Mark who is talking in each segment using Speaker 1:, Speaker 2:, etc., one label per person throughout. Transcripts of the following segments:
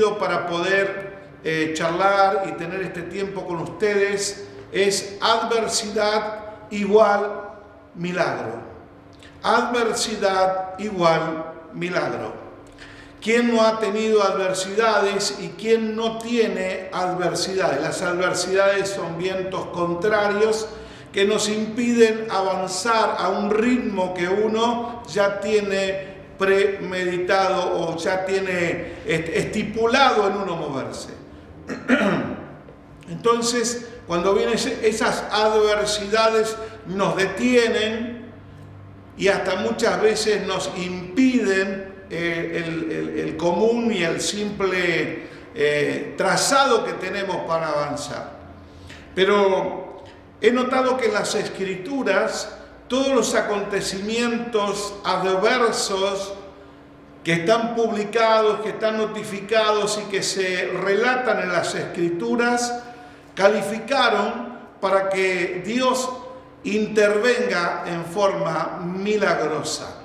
Speaker 1: elegido para poder charlar y tener este tiempo con ustedes es adversidad igual milagro. Adversidad igual milagro. ¿Quién no ha tenido adversidades y quién no tiene adversidades? Las adversidades son vientos contrarios que nos impiden avanzar a un ritmo que uno ya tiene premeditado o ya tiene estipulado en uno moverse. Entonces, cuando vienen esas adversidades, nos detienen y hasta muchas veces nos impiden el común y el simple trazado que tenemos para avanzar. Pero he notado que en las Escrituras todos los acontecimientos adversos que están publicados, que están notificados y que se relatan en las Escrituras, calificaron para que Dios intervenga en forma milagrosa.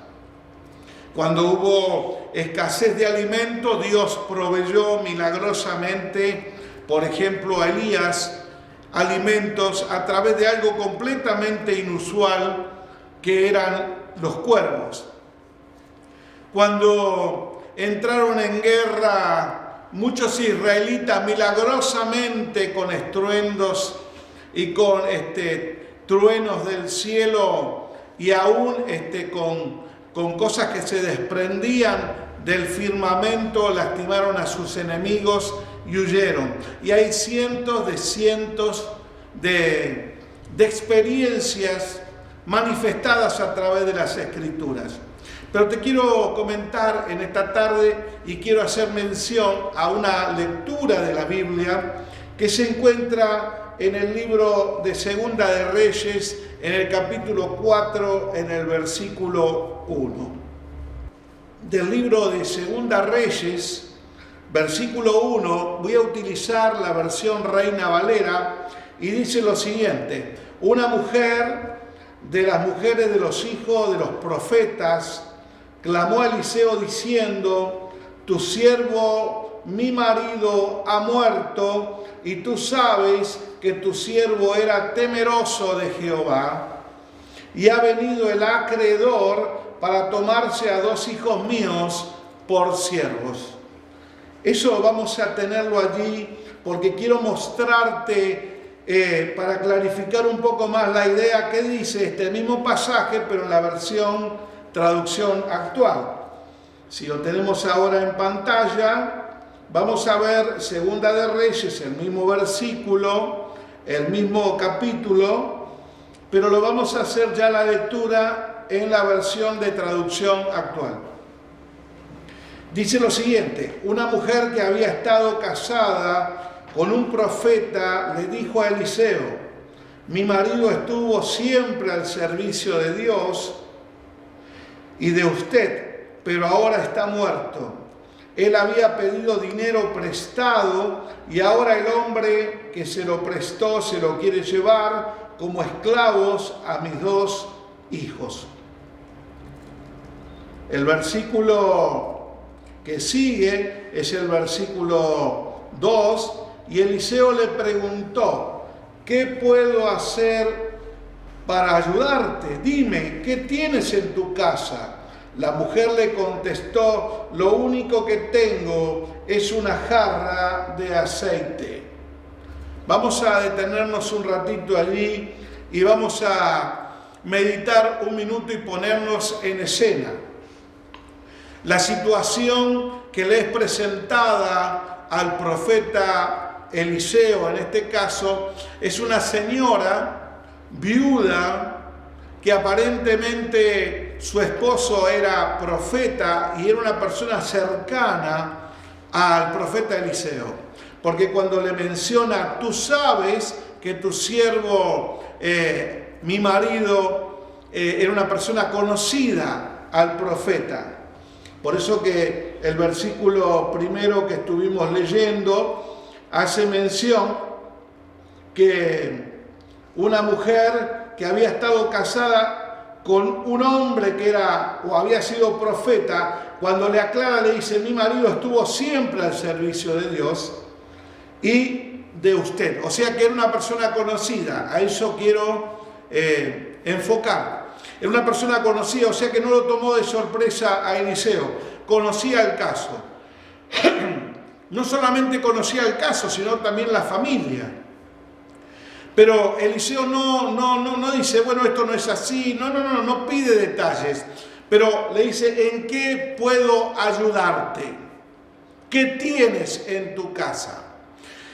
Speaker 1: Cuando hubo escasez de alimento, Dios proveyó milagrosamente, por ejemplo, a Elías, alimentos a través de algo completamente inusual, que eran los cuervos. Cuando entraron en guerra muchos israelitas, milagrosamente con estruendos y con truenos del cielo y aún con cosas que se desprendían del firmamento, lastimaron a sus enemigos y huyeron. Y hay cientos de experiencias manifestadas a través de las Escrituras. Pero te quiero comentar en esta tarde y quiero hacer mención a una lectura de la Biblia que se encuentra en el libro de Segunda de Reyes, en el capítulo 4, en el versículo 1. Del libro de Segunda Reyes, versículo 1, voy a utilizar la versión Reina Valera y dice lo siguiente: una mujer de las mujeres de los hijos de los profetas clamó a Eliseo diciendo: tu siervo, mi marido, ha muerto, y tú sabes que tu siervo era temeroso de Jehová, y ha venido el acreedor para tomarse a 2 hijos míos por siervos. Eso vamos a tenerlo allí porque quiero mostrarte, para clarificar un poco más la idea que dice este mismo pasaje, pero en la versión traducción actual. Si lo tenemos ahora en pantalla, vamos a ver Segunda de Reyes, el mismo versículo, el mismo capítulo, pero lo vamos a hacer ya la lectura en la versión de traducción actual. Dice lo siguiente: una mujer que había estado casada con un profeta le dijo a Eliseo: mi marido estuvo siempre al servicio de Dios y de usted, pero ahora está muerto. Él había pedido dinero prestado y ahora el hombre que se lo prestó se lo quiere llevar como esclavos a mis 2 hijos. El versículo que sigue es el versículo 2, y Eliseo le preguntó: ¿qué puedo hacer para ayudarte? Dime, ¿qué tienes en tu casa? La mujer le contestó: lo único que tengo es una jarra de aceite. Vamos a detenernos un ratito allí y vamos a meditar un minuto y ponernos en escena. La situación que le es presentada al profeta Eliseo, en este caso, es una señora viuda que aparentemente su esposo era profeta y era una persona cercana al profeta Eliseo. Porque cuando le menciona: tú sabes que tu siervo, mi marido, era una persona conocida al profeta. Por eso que el versículo primero que estuvimos leyendo hace mención que una mujer que había estado casada con un hombre que era o había sido profeta cuando le aclara, le dice: mi marido estuvo siempre al servicio de Dios y de usted. O sea que era una persona conocida. A eso quiero enfocar. Era una persona conocida, o sea que no lo tomó de sorpresa a Eliseo. Conocía el caso. No solamente conocía el caso, sino también la familia. Pero Eliseo no dice: bueno, esto no es así. No pide detalles. Pero le dice: ¿en qué puedo ayudarte? ¿Qué tienes en tu casa?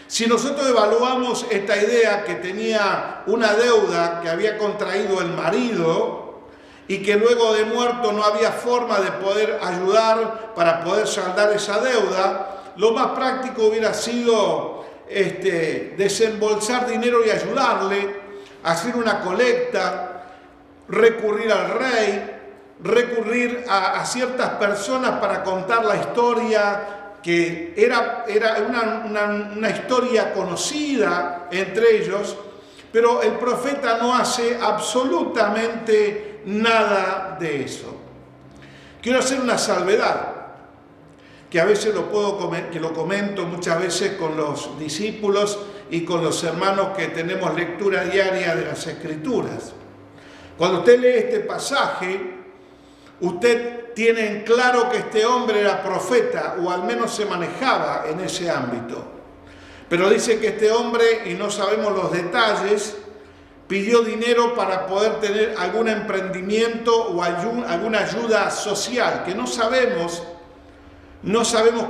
Speaker 1: Si nosotros evaluamos esta idea, que tenía una deuda que había contraído el marido y que luego de muerto no había forma de poder ayudar para poder saldar esa deuda, lo más práctico hubiera sido desembolsar dinero y ayudarle, hacer una colecta, recurrir al rey, recurrir a ciertas personas para contar la historia, que era una historia conocida entre ellos, pero el profeta no hace absolutamente nada de eso. Quiero hacer una salvedad, que a veces lo comento muchas veces con los discípulos y con los hermanos que tenemos lectura diaria de las Escrituras. Cuando usted lee este pasaje, usted tiene en claro que este hombre era profeta, o al menos se manejaba en ese ámbito. Pero dice que este hombre, y no sabemos los detalles, pidió dinero para poder tener algún emprendimiento o alguna ayuda social, que no sabemos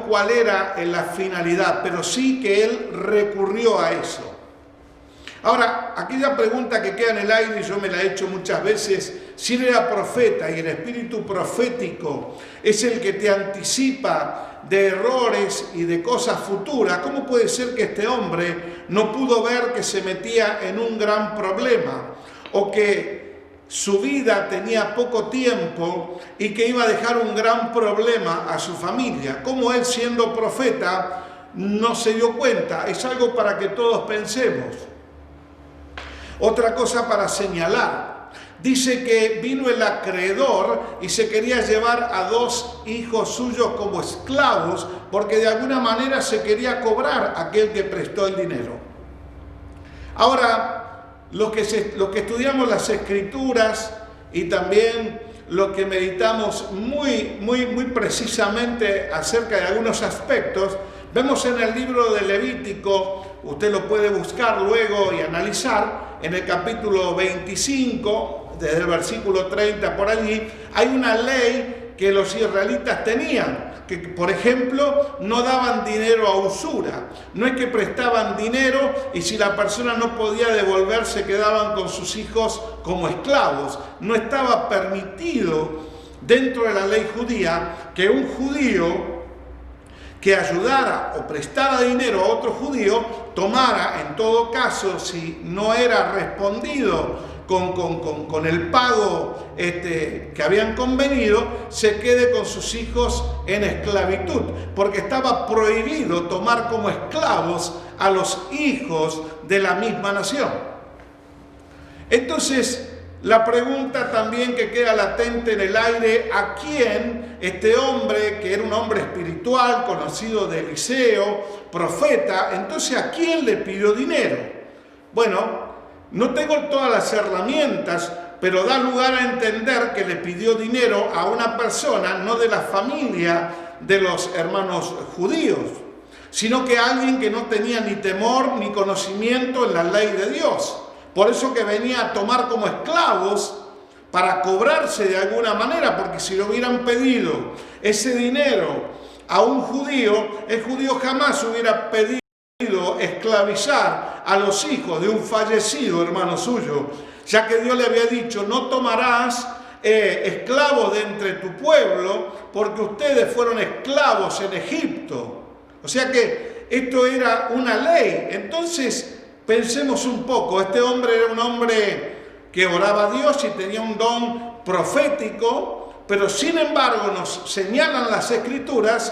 Speaker 1: cuál era la finalidad, pero sí que él recurrió a eso. Ahora, aquella pregunta que queda en el aire, y yo me la he hecho muchas veces: si él era profeta y el espíritu profético es el que te anticipa de errores y de cosas futuras, ¿cómo puede ser que este hombre no pudo ver que se metía en un gran problema, o que su vida tenía poco tiempo y que iba a dejar un gran problema a su familia? ¿Cómo él, siendo profeta, no se dio cuenta? Es algo para que todos pensemos. Otra cosa para señalar: dice que vino el acreedor y se quería llevar a 2 hijos suyos como esclavos, porque de alguna manera se quería cobrar aquel que prestó el dinero. Ahora, los que estudiamos las Escrituras y también los que meditamos muy precisamente acerca de algunos aspectos, vemos en el libro de Levítico, usted lo puede buscar luego y analizar, en el capítulo 25, desde el versículo 30 por allí, hay una ley que los israelitas tenían, que por ejemplo no daban dinero a usura. No es que prestaban dinero y si la persona no podía devolver se quedaban con sus hijos como esclavos. No estaba permitido dentro de la ley judía que un judío que ayudara o prestara dinero a otro judío tomara, en todo caso, si no era respondido con el pago que habían convenido, se quede con sus hijos en esclavitud, porque estaba prohibido tomar como esclavos a los hijos de la misma nación. Entonces, la pregunta también que queda latente en el aire: ¿a quién este hombre, que era un hombre espiritual, conocido de Eliseo, profeta, entonces a quién le pidió dinero? Bueno, no tengo todas las herramientas, pero da lugar a entender que le pidió dinero a una persona no de la familia de los hermanos judíos, sino que a alguien que no tenía ni temor ni conocimiento en la ley de Dios. Por eso que venía a tomar como esclavos para cobrarse de alguna manera, porque si le hubieran pedido ese dinero a un judío, el judío jamás hubiera pedido esclavizar a los hijos de un fallecido hermano suyo, ya que Dios le había dicho: no tomarás esclavos de entre tu pueblo, porque ustedes fueron esclavos en Egipto. O sea que esto era una ley. Entonces, pensemos un poco: este hombre era un hombre que oraba a Dios y tenía un don profético, pero sin embargo nos señalan las Escrituras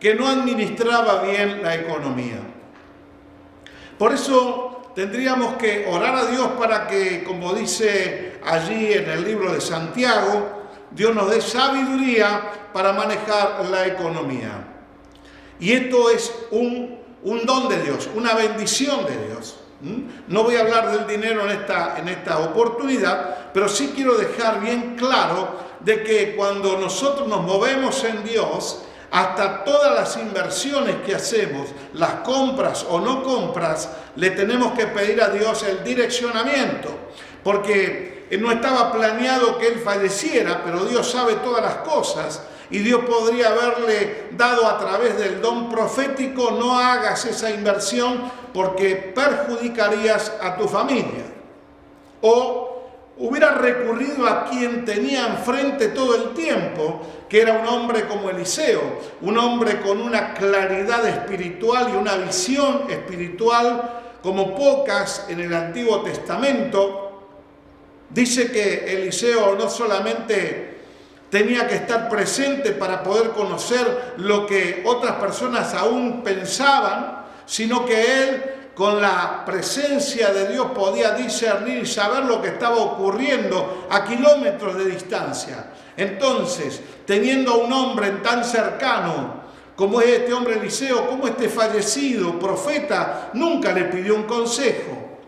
Speaker 1: que no administraba bien la economía. Por eso tendríamos que orar a Dios para que, como dice allí en el libro de Santiago, Dios nos dé sabiduría para manejar la economía. Y esto es un don de Dios, una bendición de Dios. No voy a hablar del dinero en esta oportunidad, pero sí quiero dejar bien claro de que cuando nosotros nos movemos en Dios, hasta todas las inversiones que hacemos, las compras o no compras, le tenemos que pedir a Dios el direccionamiento, porque no estaba planeado que él falleciera, pero Dios sabe todas las cosas. Y Dios podría haberle dado a través del don profético: no hagas esa inversión porque perjudicarías a tu familia. O hubiera recurrido a quien tenía enfrente todo el tiempo, que era un hombre como Eliseo, un hombre con una claridad espiritual y una visión espiritual como pocas en el Antiguo Testamento. Dice que Eliseo no solamente tenía que estar presente para poder conocer lo que otras personas aún pensaban, sino que él, con la presencia de Dios, podía discernir y saber lo que estaba ocurriendo a kilómetros de distancia. Entonces, teniendo a un hombre tan cercano como es este hombre Eliseo, como este fallecido profeta, nunca le pidió un consejo.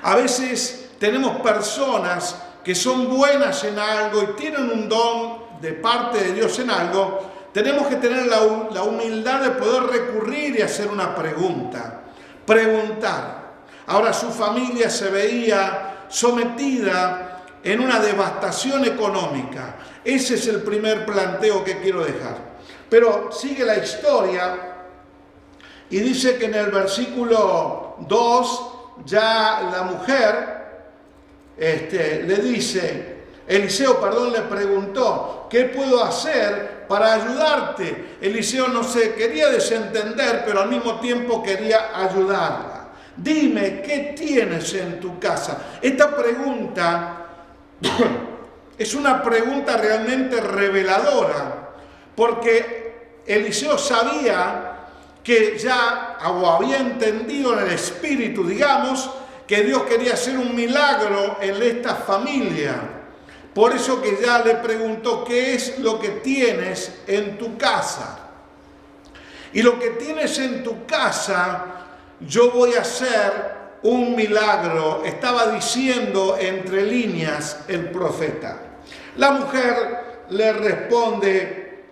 Speaker 1: A veces tenemos personas que son buenas en algo y tienen un don de parte de Dios en algo. Tenemos que tener la humildad de poder recurrir y hacer una preguntar. Ahora su familia se veía sometida en una devastación económica. Ese es el primer planteo que quiero dejar. Pero sigue la historia y dice que en el versículo 2 ya la mujer Eliseo le preguntó: ¿qué puedo hacer para ayudarte? Eliseo no se quería desentender, pero al mismo tiempo quería ayudarla. Dime, ¿qué tienes en tu casa? Esta pregunta es una pregunta realmente reveladora, porque Eliseo sabía que ya, o había entendido en el espíritu, digamos, que Dios quería hacer un milagro en esta familia. Por eso que ya le preguntó: ¿qué es lo que tienes en tu casa? Y lo que tienes en tu casa, yo voy a hacer un milagro, estaba diciendo entre líneas el profeta. La mujer le responde: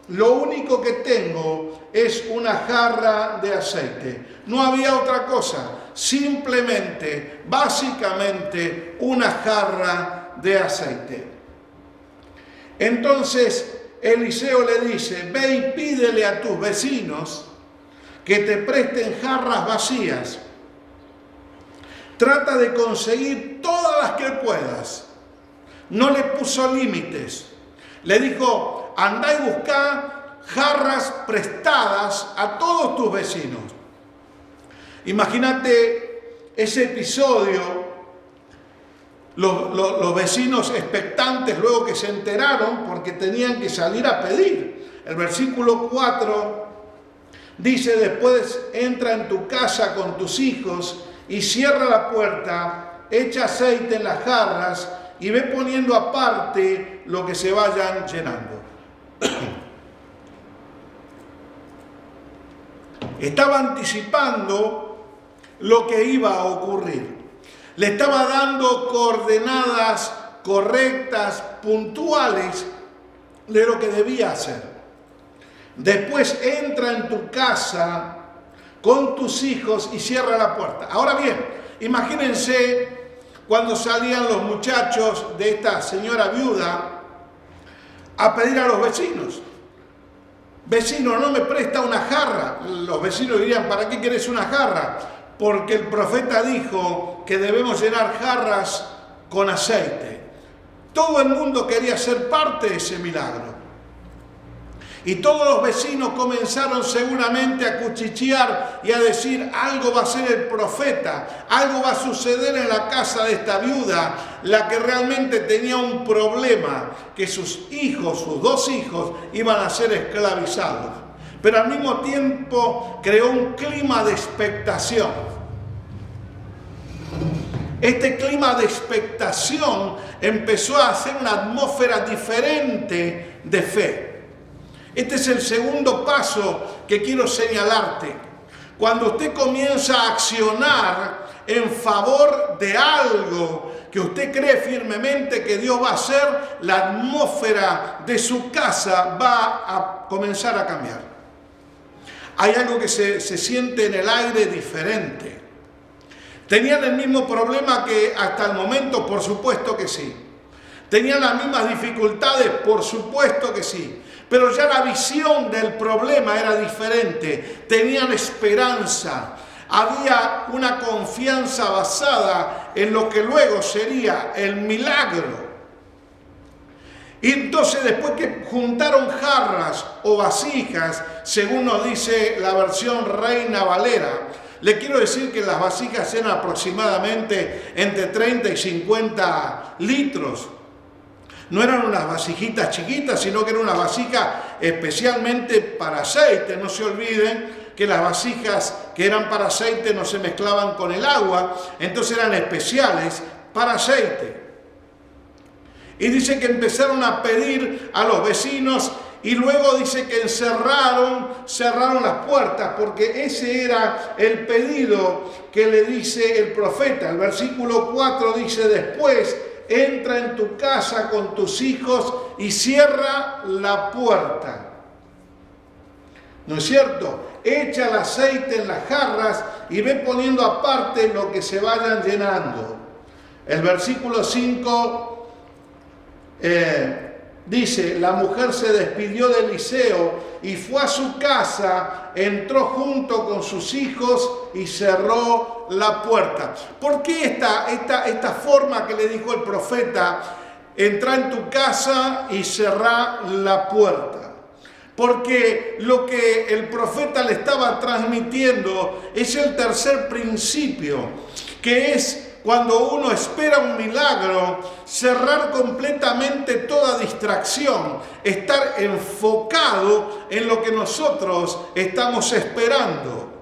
Speaker 1: lo único que tengo es una jarra de aceite. No había otra cosa, simplemente, básicamente, una jarra de aceite. Entonces Eliseo le dice: ve y pídele a tus vecinos que te presten jarras vacías. Trata de conseguir todas las que puedas. No le puso límites. Le dijo: andá y buscá jarras prestadas a todos tus vecinos. Imagínate ese episodio, los vecinos expectantes luego que se enteraron, porque tenían que salir a pedir. El versículo 4 dice: después entra en tu casa con tus hijos y cierra la puerta, echa aceite en las jarras y ve poniendo aparte lo que se vayan llenando. Estaba anticipando lo que iba a ocurrir. Le estaba dando coordenadas correctas, puntuales de lo que debía hacer. Después entra en tu casa con tus hijos y cierra la puerta. Ahora bien, imagínense cuando salían los muchachos de esta señora viuda a pedir a los vecinos: vecino, ¿no me presta una jarra? Los vecinos dirían: ¿para qué querés una jarra? Porque el profeta dijo que debemos llenar jarras con aceite. Todo el mundo quería ser parte de ese milagro. Y todos los vecinos comenzaron seguramente a cuchichear y a decir: algo va a hacer el profeta, algo va a suceder en la casa de esta viuda, la que realmente tenía un problema, que sus hijos, sus 2 hijos, iban a ser esclavizados. Pero al mismo tiempo creó un clima de expectación. Este clima de expectación empezó a hacer una atmósfera diferente de fe. Este es el segundo paso que quiero señalarte. Cuando usted comienza a accionar en favor de algo que usted cree firmemente que Dios va a hacer, la atmósfera de su casa va a comenzar a cambiar. Hay algo que se siente en el aire diferente. ¿Tenían el mismo problema que hasta el momento? Por supuesto que sí. ¿Tenían las mismas dificultades? Por supuesto que sí. Pero ya la visión del problema era diferente. Tenían esperanza. Había una confianza basada en lo que luego sería el milagro. Y entonces, después que juntaron jarras o vasijas, según nos dice la versión Reina Valera, le quiero decir que las vasijas eran aproximadamente entre 30 y 50 litros. No eran unas vasijitas chiquitas, sino que era una vasija especialmente para aceite. No se olviden que las vasijas que eran para aceite no se mezclaban con el agua, entonces eran especiales para aceite. Y dice que empezaron a pedir a los vecinos y luego dice que cerraron las puertas, porque ese era el pedido que le dice el profeta. El versículo 4 dice: después entra en tu casa con tus hijos y cierra la puerta. ¿No es cierto? Echa el aceite en las jarras y ve poniendo aparte lo que se vayan llenando. El versículo 5 dice: la mujer se despidió de Eliseo y fue a su casa, entró junto con sus hijos y cerró la puerta. ¿Por qué esta forma que le dijo el profeta? Entra en tu casa y cerrá la puerta. Porque lo que el profeta le estaba transmitiendo es el tercer principio, que es: cuando uno espera un milagro, cerrar completamente toda distracción, estar enfocado en lo que nosotros estamos esperando.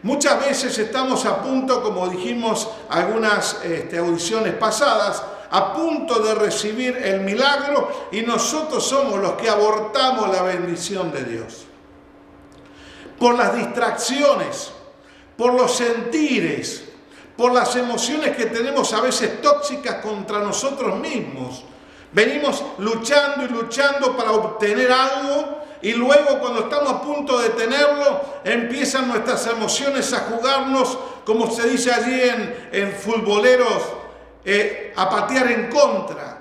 Speaker 1: Muchas veces estamos a punto, como dijimos algunas audiciones pasadas, a punto de recibir el milagro y nosotros somos los que abortamos la bendición de Dios. Por las distracciones, por los sentires, por las emociones que tenemos a veces tóxicas contra nosotros mismos. Venimos luchando y luchando para obtener algo y luego, cuando estamos a punto de tenerlo, empiezan nuestras emociones a jugarnos, como se dice allí en futboleros, a patear en contra.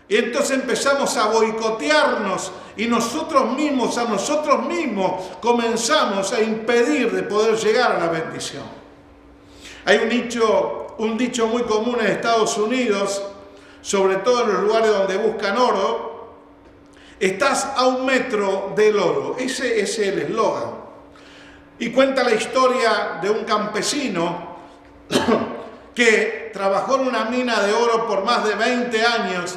Speaker 1: Y entonces empezamos a boicotearnos y a nosotros mismos comenzamos a impedir de poder llegar a la bendición. Hay un dicho muy común en Estados Unidos, sobre todo en los lugares donde buscan oro: estás a 1 metro del oro. Ese es el eslogan. Y cuenta la historia de un campesino que trabajó en una mina de oro por más de 20 años,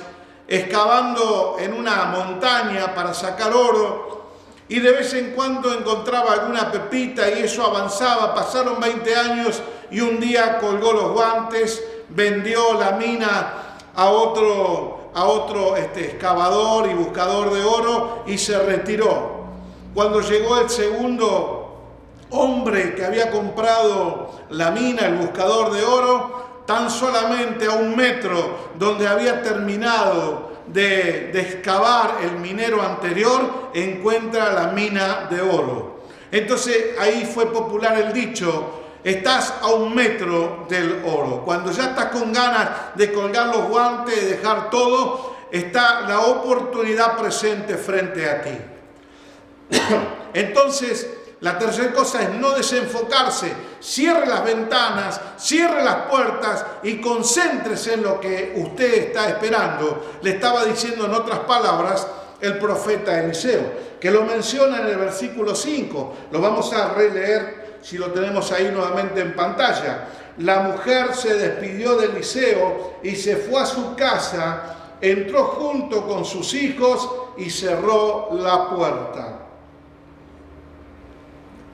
Speaker 1: excavando en una montaña para sacar oro, y de vez en cuando encontraba alguna pepita y eso avanzaba. Pasaron 20 años y un día colgó los guantes, vendió la mina a otro excavador y buscador de oro y se retiró. Cuando llegó el segundo hombre que había comprado la mina, el buscador de oro, tan solamente a 1 metro donde había terminado de excavar el minero anterior, encuentra la mina de oro. Entonces ahí fue popular el dicho: estás a 1 metro del oro. Cuando ya estás con ganas de colgar los guantes, de dejar todo, está la oportunidad presente frente a ti. Entonces, la tercera cosa es no desenfocarse. Cierre las ventanas, cierre las puertas y concéntrese en lo que usted está esperando. Le estaba diciendo en otras palabras el profeta Eliseo, que lo menciona en el versículo 5. Lo vamos a releer si lo tenemos ahí nuevamente en pantalla. La mujer se despidió de Eliseo y se fue a su casa, entró junto con sus hijos y cerró la puerta.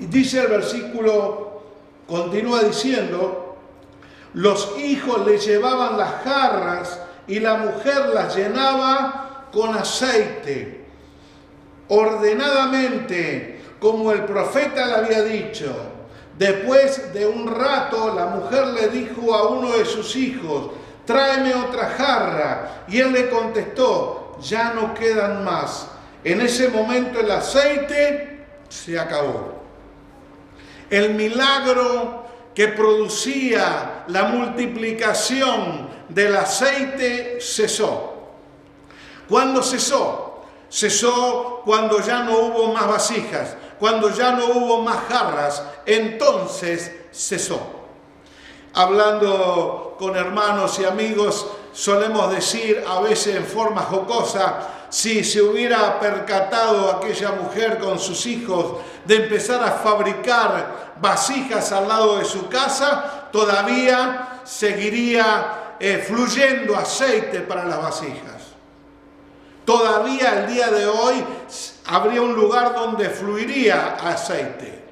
Speaker 1: Y dice el versículo, continúa diciendo: Los hijos le llevaban las jarras y la mujer las llenaba con aceite, ordenadamente, como el profeta le había dicho. Después de un rato, la mujer le dijo a uno de sus hijos: tráeme otra jarra. Y él le contestó: ya no quedan más. En ese momento el aceite se acabó. El milagro que producía la multiplicación del aceite cesó. ¿Cuándo cesó? Cesó cuando ya no hubo más vasijas, cuando ya no hubo más jarras, entonces cesó. Hablando con hermanos y amigos, solemos decir a veces en forma jocosa: si se hubiera percatado aquella mujer con sus hijos de empezar a fabricar vasijas al lado de su casa, todavía seguiría fluyendo aceite para las vasijas. Todavía el día de hoy habría un lugar donde fluiría aceite.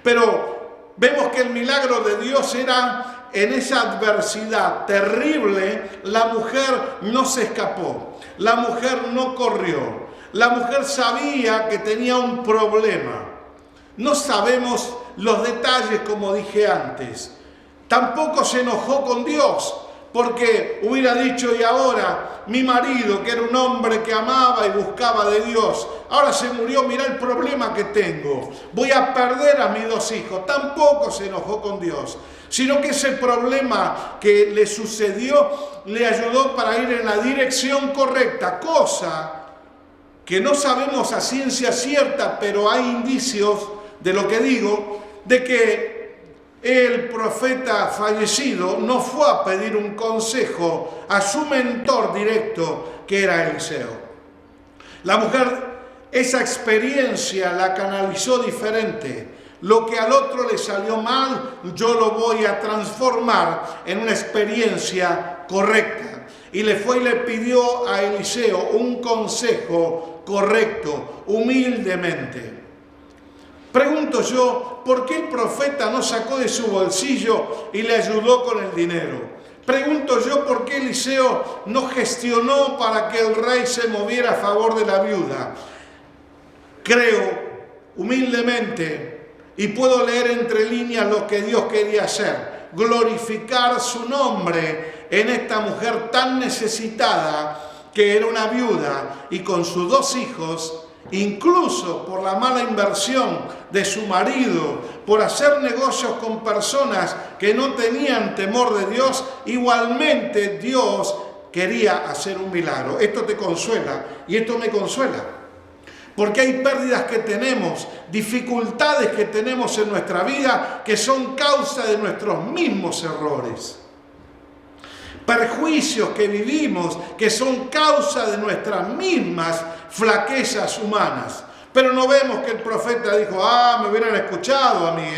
Speaker 1: Pero vemos que el milagro de Dios era en esa adversidad terrible. La mujer no se escapó, la mujer no corrió, la mujer sabía que tenía un problema. No sabemos los detalles, como dije antes. Tampoco se enojó con Dios, porque hubiera dicho: y ahora mi marido, que era un hombre que amaba y buscaba de Dios, ahora se murió, mira el problema que tengo, voy a perder a mis 2 hijos. Tampoco se enojó con Dios, sino que ese problema que le sucedió le ayudó para ir en la dirección correcta, cosa que no sabemos a ciencia cierta, pero hay indicios de lo que digo, de que el profeta fallecido no fue a pedir un consejo a su mentor directo, que era Eliseo. La mujer esa experiencia la canalizó diferente. Lo que al otro le salió mal, yo lo voy a transformar en una experiencia correcta. Y le fue y le pidió a Eliseo un consejo correcto, humildemente. Pregunto yo, ¿por qué el profeta no sacó de su bolsillo y le ayudó con el dinero? Pregunto yo, ¿por qué Eliseo no gestionó para que el rey se moviera a favor de la viuda? Creo, humildemente, y puedo leer entre líneas lo que Dios quería hacer: glorificar su nombre en esta mujer tan necesitada, que era una viuda y con sus 2 hijos. Incluso por la mala inversión de su marido, por hacer negocios con personas que no tenían temor de Dios, igualmente Dios quería hacer un milagro. Esto te consuela y esto me consuela, porque hay pérdidas que tenemos, dificultades que tenemos en nuestra vida que son causa de nuestros mismos errores. Perjuicios que vivimos que son causa de nuestras mismas flaquezas humanas. Pero no vemos que el profeta dijo: me hubieran escuchado a mí,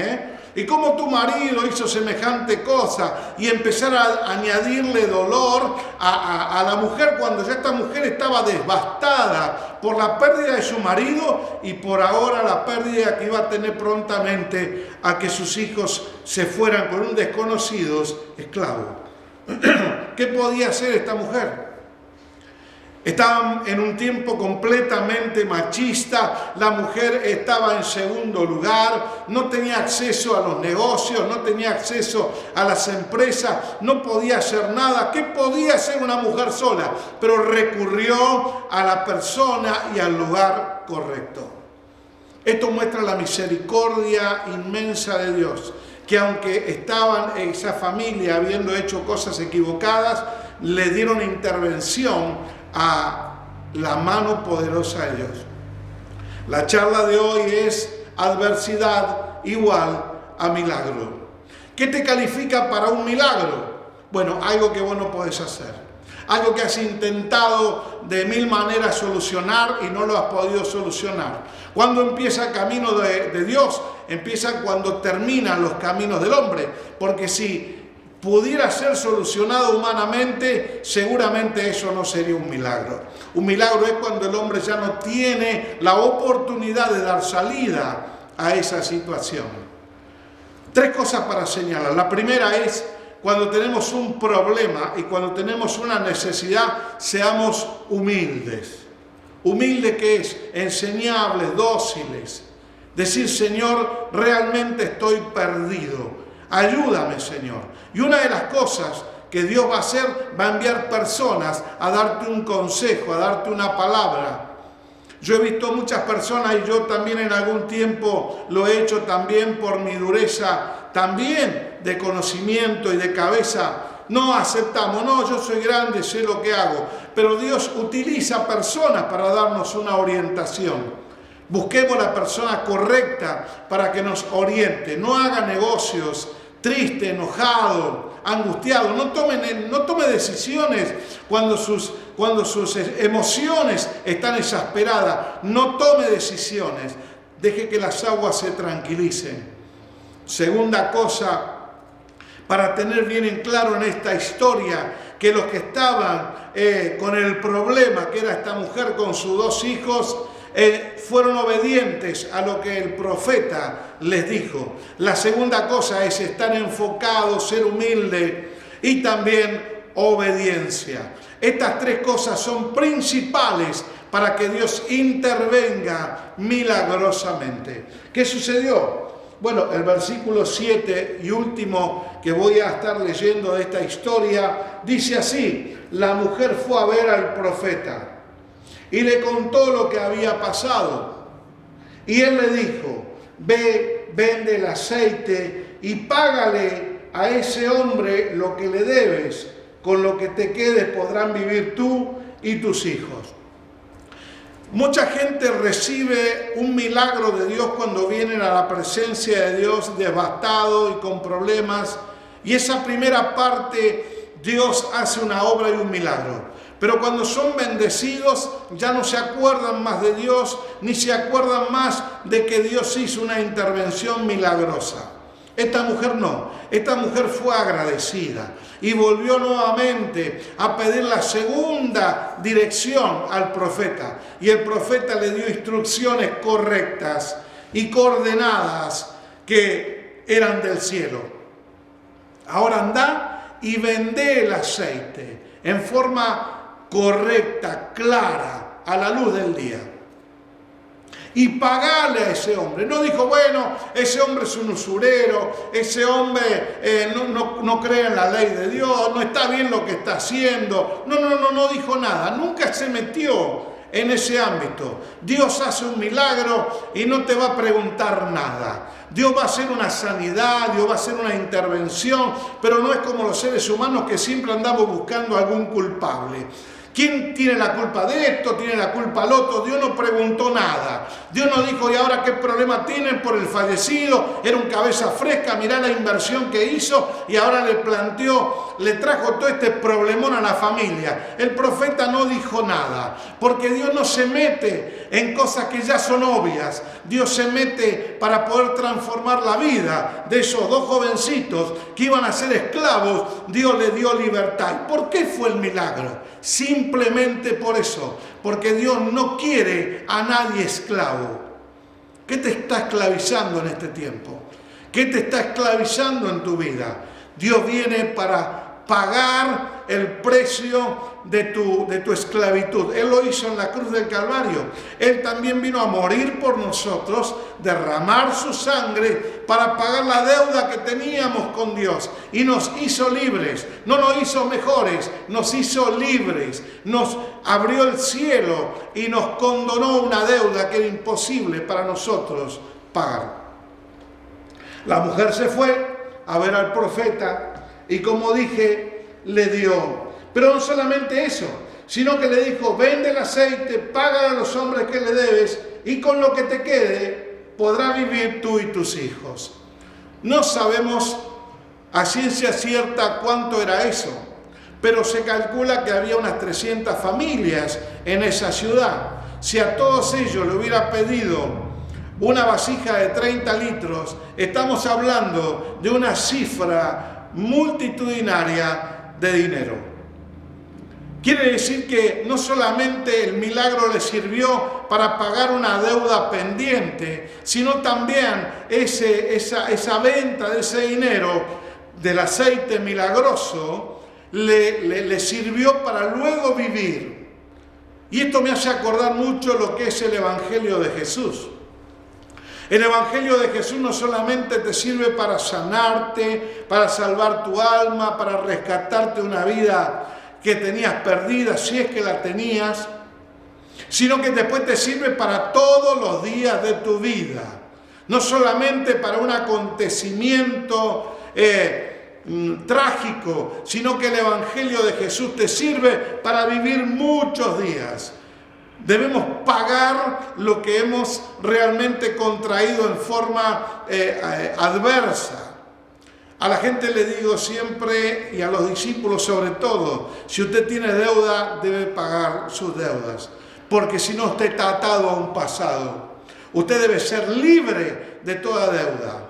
Speaker 1: ¿y cómo tu marido hizo semejante cosa? Y empezar a añadirle dolor a la mujer, cuando ya esta mujer estaba devastada por la pérdida de su marido y por ahora la pérdida que iba a tener prontamente a que sus hijos se fueran con un desconocido esclavo. ¿Qué podía hacer esta mujer? Estaban en un tiempo completamente machista, la mujer estaba en segundo lugar, no tenía acceso a los negocios, no tenía acceso a las empresas, no podía hacer nada. ¿Qué podía hacer una mujer sola? Pero recurrió a la persona y al lugar correcto. Esto muestra la misericordia inmensa de Dios, que aunque estaban en esa familia habiendo hecho cosas equivocadas, le dieron intervención a la mano poderosa de Dios. La charla de hoy es adversidad igual a milagro. ¿Qué te califica para un milagro? Bueno, algo que vos no podés hacer, algo que has intentado de 1000 maneras solucionar y no lo has podido solucionar. ¿Cuándo empieza el camino de Dios? Empieza cuando terminan los caminos del hombre, porque si pudiera ser solucionado humanamente, seguramente eso no sería un milagro. Un milagro es cuando el hombre ya no tiene la oportunidad de dar salida a esa situación. 3 cosas para señalar. La primera es cuando tenemos un problema y cuando tenemos una necesidad, seamos humildes. Humilde que es, enseñables, dóciles. Decir, Señor, realmente estoy perdido. Ayúdame, Señor. Y una de las cosas que Dios va a hacer, va a enviar personas a darte un consejo, a darte una palabra. Yo he visto muchas personas, y yo también en algún tiempo lo he hecho también por mi dureza, también de conocimiento y de cabeza. No aceptamos, no, yo soy grande, sé lo que hago. Pero Dios utiliza personas para darnos una orientación. Busquemos la persona correcta para que nos oriente. No haga negocios triste, enojado, angustiado. No tome decisiones cuando sus emociones están exasperadas. No tome decisiones. Deje que las aguas se tranquilicen. Segunda cosa, para tener bien en claro en esta historia, que los que estaban con el problema, que era esta mujer con sus 2 hijos, fueron obedientes a lo que el profeta les dijo. La segunda cosa es estar enfocados, ser humilde y también obediencia. Estas 3 cosas son principales para que Dios intervenga milagrosamente. ¿Qué sucedió? Bueno, el versículo 7 y último que voy a estar leyendo de esta historia, dice así: la mujer fue a ver al profeta y le contó lo que había pasado. Y él le dijo: ve, vende el aceite y págale a ese hombre lo que le debes. Con lo que te quede podrán vivir tú y tus hijos. Mucha gente recibe un milagro de Dios cuando vienen a la presencia de Dios devastado y con problemas. Y esa primera parte, Dios hace una obra y un milagro. Pero cuando son bendecidos, ya no se acuerdan más de Dios, ni se acuerdan más de que Dios hizo una intervención milagrosa. Esta mujer no, esta mujer fue agradecida y volvió nuevamente a pedir la segunda dirección al profeta. Y el profeta le dio instrucciones correctas y coordenadas que eran del cielo. Ahora anda y vende el aceite en forma correcta, clara, a la luz del día. Y pagarle a ese hombre. No dijo, bueno, ese hombre es un usurero, ese hombre no cree en la ley de Dios, no está bien lo que está haciendo. No dijo nada, nunca se metió en ese ámbito. Dios hace un milagro y no te va a preguntar nada. Dios va a hacer una sanidad, Dios va a hacer una intervención, pero no es como los seres humanos que siempre andamos buscando algún culpable. ¿Quién tiene la culpa de esto? ¿Tiene la culpa al otro? Dios no preguntó nada. Dios no dijo, ¿y ahora qué problema tienen por el fallecido? Era un cabeza fresca, mirá la inversión que hizo y ahora le trajo todo este problemón a la familia. El profeta no dijo nada, porque Dios no se mete en cosas que ya son obvias. Dios se mete para poder transformar la vida de esos 2 jovencitos que iban a ser esclavos. Dios les dio libertad. ¿Por qué fue el milagro? Simplemente por eso, porque Dios no quiere a nadie esclavo. ¿Qué te está esclavizando en este tiempo? ¿Qué te está esclavizando en tu vida? Dios viene para pagar el precio de tu esclavitud. Él lo hizo en la cruz del Calvario. Él también vino a morir por nosotros, derramar su sangre para pagar la deuda que teníamos con Dios. Y nos hizo libres. No nos hizo mejores, nos hizo libres. Nos abrió el cielo y nos condonó una deuda que era imposible para nosotros pagar. La mujer se fue a ver al profeta y, como dije, le dio. Pero no solamente eso, sino que le dijo, vende el aceite, paga a los hombres que le debes y con lo que te quede podrás vivir tú y tus hijos. No sabemos a ciencia cierta cuánto era eso, pero se calcula que había unas 300 familias en esa ciudad. Si a todos ellos le hubiera pedido una vasija de 30 litros, estamos hablando de una cifra multitudinaria de dinero. Quiere decir que no solamente el milagro le sirvió para pagar una deuda pendiente, sino también esa venta de ese dinero del aceite milagroso le sirvió para luego vivir. Y esto me hace acordar mucho lo que es el Evangelio de Jesús. El Evangelio de Jesús no solamente te sirve para sanarte, para salvar tu alma, para rescatarte una vida que tenías perdida, si es que la tenías, sino que después te sirve para todos los días de tu vida. No solamente para un acontecimiento trágico, sino que el Evangelio de Jesús te sirve para vivir muchos días. Debemos pagar lo que hemos realmente contraído en forma adversa. A la gente le digo siempre, y a los discípulos sobre todo, si usted tiene deuda, debe pagar sus deudas, porque si no usted está atado a un pasado. Usted debe ser libre de toda deuda.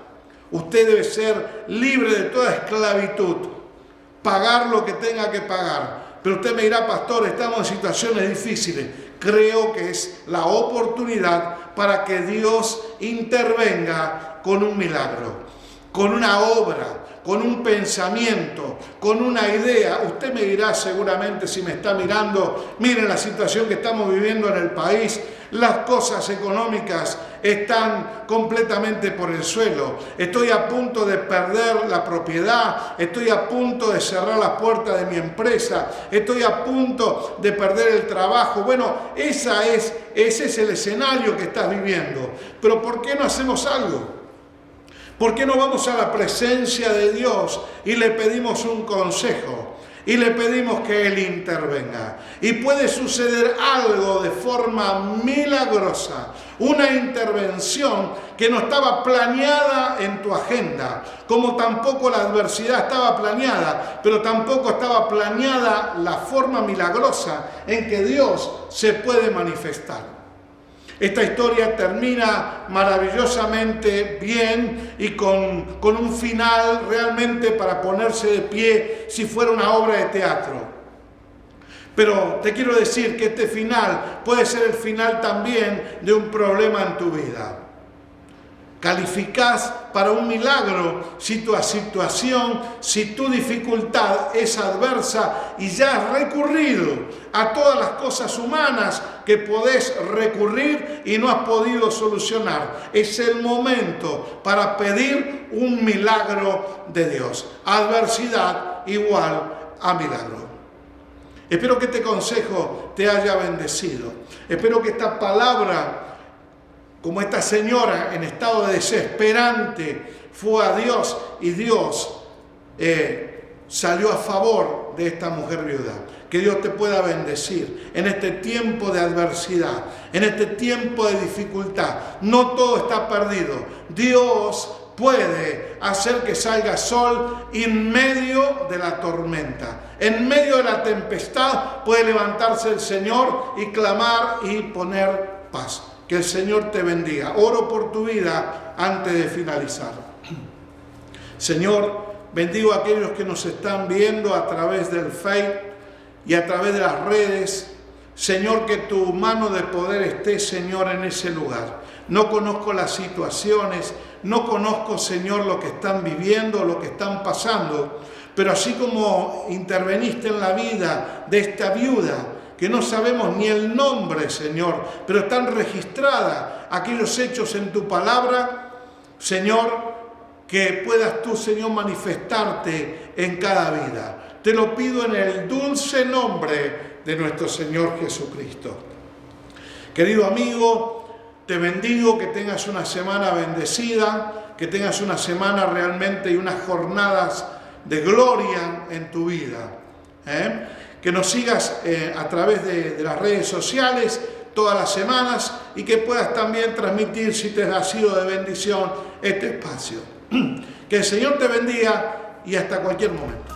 Speaker 1: Usted debe ser libre de toda esclavitud. Pagar lo que tenga que pagar. Pero usted me dirá, pastor, estamos en situaciones difíciles. Creo que es la oportunidad para que Dios intervenga con un milagro, con una obra, con un pensamiento, con una idea. Usted me dirá seguramente, si me está mirando, miren la situación que estamos viviendo en el país. Las cosas económicas están completamente por el suelo. Estoy a punto de perder la propiedad. Estoy a punto de cerrar la puerta de mi empresa. Estoy a punto de perder el trabajo. Bueno, ese es el escenario que estás viviendo. Pero ¿por qué no hacemos algo? ¿Por qué no vamos a la presencia de Dios y le pedimos un consejo? Y le pedimos que Él intervenga. Y puede suceder algo de forma milagrosa. Una intervención que no estaba planeada en tu agenda. Como tampoco la adversidad estaba planeada. Pero tampoco estaba planeada la forma milagrosa en que Dios se puede manifestar. Esta historia termina maravillosamente bien y con un final realmente para ponerse de pie si fuera una obra de teatro. Pero te quiero decir que este final puede ser el final también de un problema en tu vida. Calificás para un milagro si tu situación, si tu dificultad es adversa y ya has recurrido a todas las cosas humanas que podés recurrir y no has podido solucionar. Es el momento para pedir un milagro de Dios. Adversidad igual a milagro. Espero que este consejo te haya bendecido. Espero que esta palabra, como esta señora en estado de desesperante fue a Dios y Dios salió a favor de esta mujer viuda. Que Dios te pueda bendecir en este tiempo de adversidad, en este tiempo de dificultad. No todo está perdido. Dios puede hacer que salga sol en medio de la tormenta. En medio de la tempestad puede levantarse el Señor y clamar y poner paz. Que el Señor te bendiga. Oro por tu vida antes de finalizar. Señor, bendigo a aquellos que nos están viendo a través del Facebook y a través de las redes. Señor, que tu mano de poder esté, Señor, en ese lugar. No conozco las situaciones, no conozco, Señor, lo que están viviendo, lo que están pasando, pero así como interveniste en la vida de esta viuda, que no sabemos ni el nombre, Señor, pero están registradas aquellos hechos en tu palabra, Señor, que puedas tú, Señor, manifestarte en cada vida. Te lo pido en el dulce nombre de nuestro Señor Jesucristo. Querido amigo, te bendigo, que tengas una semana bendecida, que tengas una semana realmente y unas jornadas de gloria en tu vida. Que nos sigas a través de las redes sociales todas las semanas y que puedas también transmitir, si te ha sido de bendición, este espacio. Que el Señor te bendiga y hasta cualquier momento.